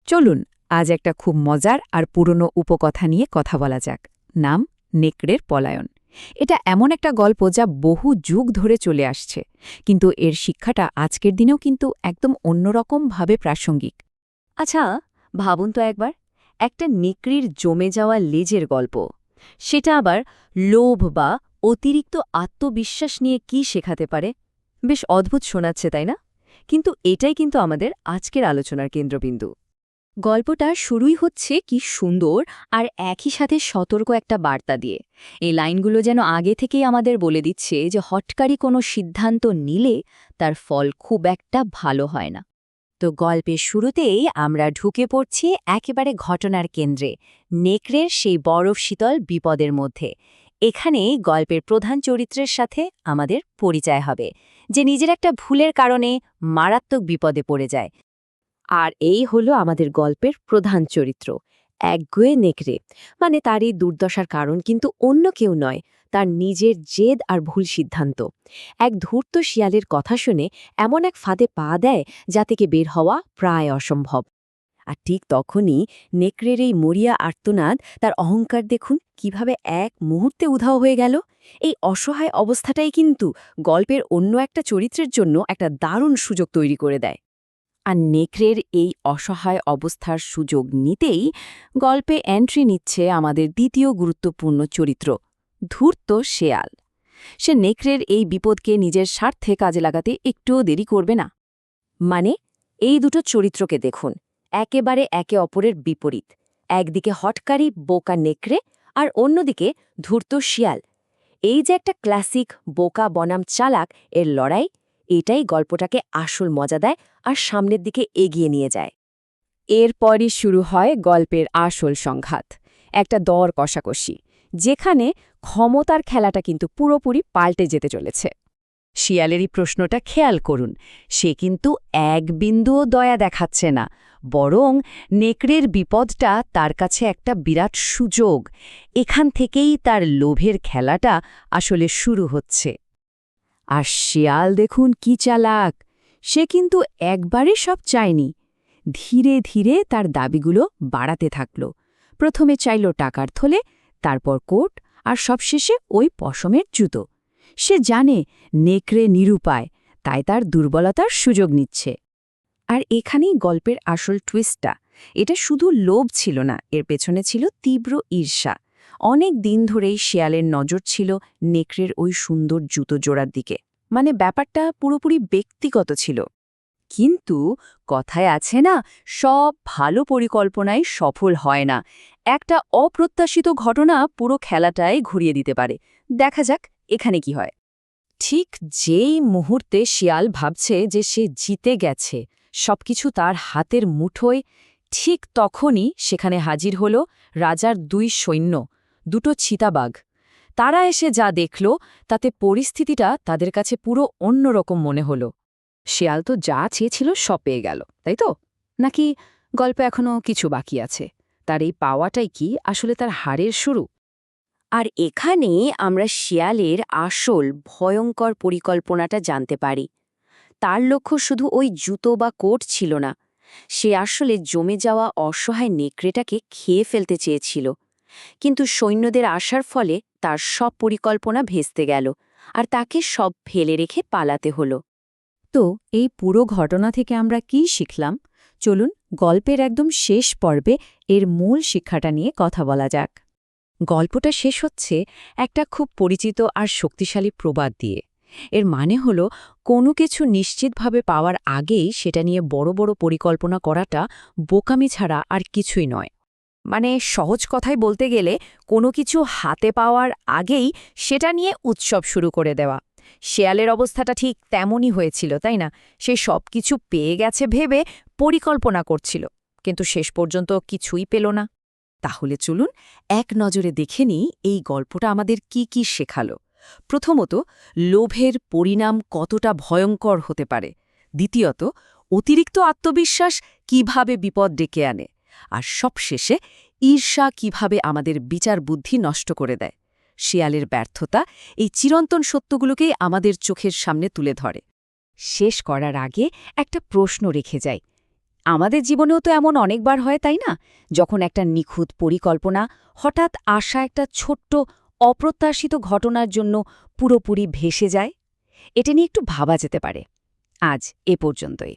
চলুন আজ একটা খুব মজার আর পুরনো উপকথা নিয়ে কথা বলা যাক। নাম নেকড়ের পলায়ন। এটা এমন একটা গল্প যা বহু যুগ ধরে চলে আসছে, কিন্তু এর শিক্ষাটা আজকের দিনেও কিন্তু একদম অন্যরকমভাবে প্রাসঙ্গিক। আচ্ছা, ভাবুন তো একবার, একটা নেকড়ির জমে যাওয়া লেজের গল্প। সেটা আবার লোভ বা অতিরিক্ত আত্মবিশ্বাস নিয়ে কি শেখাতে পারে? বেশ অদ্ভুত শোনাচ্ছে, তাই না? কিন্তু এটাই কিন্তু আমাদের আজকের আলোচনার কেন্দ্রবিন্দু। গল্পটা শুরুই হচ্ছে কি সুন্দর আর একই সাথে সতর্ক একটা বার্তা দিয়ে। এই লাইনগুলো যেন আগে থেকেই আমাদের বলে দিচ্ছে যে হঠকারী কোনো সিদ্ধান্ত নিলে তার ফল খুব একটা ভালো হয় না। তো গল্পের শুরুতেই আমরা ঢুকে পড়ছি একেবারে ঘটনার কেন্দ্রে, নেকড়ের সেই বরফ শীতল বিপদের মধ্যে। এখানেই গল্পের প্রধান চরিত্রের সাথে আমাদের পরিচয় হবে, যে নিজের একটা ভুলের কারণে মারাত্মক বিপদে পড়ে যায়। আর এই হলো আমাদের গল্পের প্রধান চরিত্র, একগুঁয়ে নেকড়ে। মানে তার এই দুর্দশার কারণ কিন্তু অন্য কেউ নয়, তার নিজের জেদ আর ভুল সিদ্ধান্ত। এক ধূর্ত শিয়ালের কথা শুনে এমন এক ফাঁদে পা দেয় যা থেকে বের হওয়া প্রায় অসম্ভব। আর ঠিক তখনই নেকড়ের এই মরিয়া আর্তনাদ, তার অহংকার দেখুন কিভাবে এক মুহূর্তে উধাও হয়ে গেল। এই অসহায় অবস্থাটাই কিন্তু গল্পের অন্য একটা চরিত্রের জন্য একটা দারুণ সুযোগ তৈরি করে দেয়। আর নেকড়ের এই অসহায় অবস্থার সুযোগ নিতেই গল্পে এন্ট্রি নিচ্ছে আমাদের দ্বিতীয় গুরুত্বপূর্ণ চরিত্র, ধূর্ত শেয়াল। সে নেকড়ের এই বিপদকে নিজের স্বার্থে কাজে লাগাতে একটুও দেরি করবে না। মানে, এই দুটো চরিত্রকে দেখুন, একেবারে একে অপরের বিপরীত। একদিকে হঠকারী বোকা নেকড়ে, আর অন্যদিকে ধূর্ত শিয়াল। এই যে একটা ক্লাসিক বোকা বনাম চালাক এর লড়াই, এটাই গল্পটাকে আসল মজা দেয় আর সামনের দিকে এগিয়ে নিয়ে যায়। এরপরই শুরু হয় গল্পের আসল সংঘাত, একটা দর কষাকষি, যেখানে ক্ষমতার খেলাটা কিন্তু পুরোপুরি পাল্টে যেতে চলেছে। শিয়ালেরই প্রশ্নটা খেয়াল করুন, সে কিন্তু এক বিন্দুও দয়া দেখাচ্ছে না, বরং নেকড়ের বিপদটা তার কাছে একটা বিরাট সুযোগ। এখান থেকেই তার লোভের খেলাটা আসলে শুরু হচ্ছে। আর শিয়াল দেখুন কি চালাক, সে কিন্তু একবারে সব চায়নি। ধীরে ধীরে তার দাবিগুলো বাড়াতে থাকল। প্রথমে চাইল টাকার থলে, তারপর কোট, আর সবশেষে ওই পশমের জুতো। সে জানে নেকড়ে নিরুপায়, তাই তার দুর্বলতার সুযোগ নিচ্ছে। আর এখানেই গল্পের আসল টুইস্টটা। এটা শুধু লোভ ছিল না, এর পেছনে ছিল তীব্র ঈর্ষা। অনেক দিন ধরেই শেয়ালের নজর ছিল নেকড়ের ওই সুন্দর জুতো জোড়ার দিকে। মানে ব্যাপারটা পুরোপুরি ব্যক্তিগত ছিল। কিন্তু কথায় আছে না, সব ভালো পরিকল্পনাই সফল হয় না। একটা অপ্রত্যাশিত ঘটনা পুরো খেলাটাই ঘুরিয়ে দিতে পারে। দেখা যাক এখানে কি হয়। ঠিক যেই মুহূর্তে শিয়াল ভাবছে যে সে জিতে গেছে, সবকিছু তার হাতের মুঠোয়, ঠিক তখনই সেখানে হাজির হল রাজার দুই সৈন্য, দুটো চিতাবাঘ। তারা এসে যা দেখল, তাতে পরিস্থিতিটা তাদের কাছে পুরো অন্যরকম মনে হল। শিয়াল তো যা চেয়েছিল সব পেয়ে গেল, তাই তো? নাকি গল্পে এখনও কিছু বাকি আছে? তার এই পাওয়াটাই কি আসলে তার হারের শুরু? আর এখানে আমরা শিয়ালের আসল ভয়ঙ্কর পরিকল্পনাটা জানতে পারি। তার লক্ষ্য শুধু ওই জুতো বা কোট ছিল না, সে আসলে জমে যাওয়া অসহায় নেকড়েটাকে খেয়ে ফেলতে চেয়েছিল। কিন্তু সৈন্যদের আসার ফলে তার সব পরিকল্পনা ভেস্তে গেল, আর তাকে সব ফেলে রেখে পালাতে হলো। তো এই পুরো ঘটনা থেকে আমরা কি শিখলাম? চলুন গল্পের একদম শেষ পর্বে এর মূল শিক্ষাটা নিয়ে কথা বলা যাক। গল্পটা শেষ হচ্ছে একটা খুব পরিচিত আর শক্তিশালী প্রবাদ দিয়ে। এর মানে হল, কোনো কিছু নিশ্চিতভাবে পাওয়ার আগেই সেটা নিয়ে বড় বড় পরিকল্পনা করাটা বোকামি ছাড়া আর কিছুই নয়। মানে সহজ কথায় বলতে গেলে, কোনো কিছু হাতে পাওয়ার আগেই সেটা নিয়ে উৎসব শুরু করে দেওয়া। শেয়ালের অবস্থাটা ঠিক তেমনই হয়েছিল, তাই না? সে সব কিছু পেয়ে গেছে ভেবে পরিকল্পনা করছিল, কিন্তু শেষ পর্যন্ত কিছুই পেল না। তাহলে চলুন এক নজরে দেখে নিই এই গল্পটা আমাদের কি কি শেখালো। প্রথমত, লোভের পরিণাম কতটা ভয়ঙ্কর হতে পারে। দ্বিতীয়ত, অতিরিক্ত আত্মবিশ্বাস কিভাবে বিপদ ডেকে আনে। আর সবশেষে, ঈর্ষা কিভাবে আমাদের বিচার বুদ্ধি নষ্ট করে দেয়। শিয়ালের ব্যর্থতা এই চিরন্তন সত্যগুলোকেই আমাদের চোখের সামনে তুলে ধরে। শেষ করার আগে একটা প্রশ্ন রেখে যাই, আমাদের জীবনেও তো এমন অনেকবার হয়, তাই না? যখন একটা নিখুঁত পরিকল্পনা হঠাৎ আসা একটা ছোট্ট অপ্রত্যাশিত ঘটনার জন্য পুরোপুরি ভেসে যায়। এটা নিয়ে একটু ভাবা যেতে পারে। আজ এ পর্যন্তই।